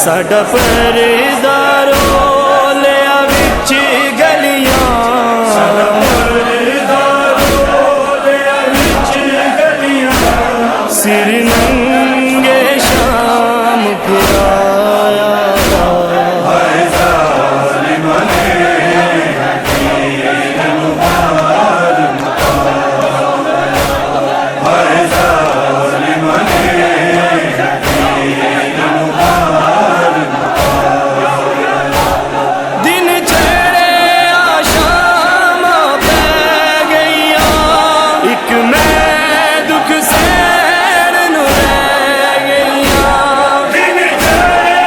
साडा पर्दा रोलिया विच गलियां, साडा पर्दा रोलिया विच गलियां, सिर नंगे शाम फिराया। हाय ज़ालिमा ने हकीर मुबार मुकाया, हाय ज़ालिमा ने हकीर मुबार मुकाया। दिन चढ़े शाम पै गईया, एक मैं दुख सहन नूं रह गईया। दिन चढ़े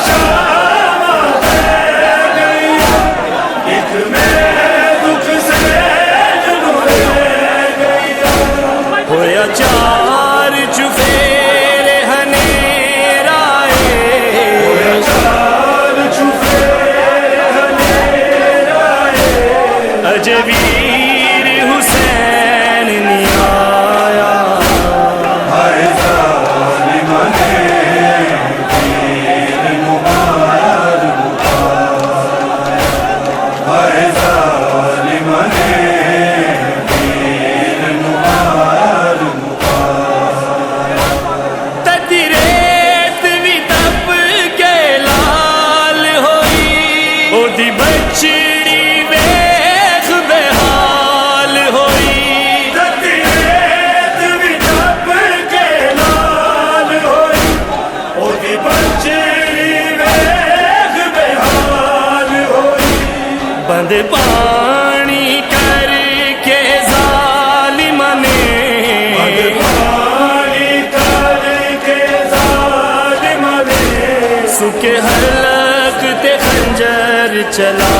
शाम पै गईया, एक मैं दुख सहन नूं रह गईया। होया चार चुफेरे हनेरा होया चार चुफेरे हनेरा अजे वीर हुसैन नहीं आया। हाय ज़ालिमा ने हकीर मुबार मुकाया, हाय ज़ालिमा ने हकीर मुबार मुकाया। तदी रेत भी तप के लाल होई, ओदी बछड़ी वेख बेहाल होई। तदी रेत भी तप के लाल होई, ओदी बछड़ी वेख बेहाल होई। बंद पानी करके ज़ालिमा ने, बंद पानी करके ज़ालिमा ने, सुके हलक ते खंजर चला।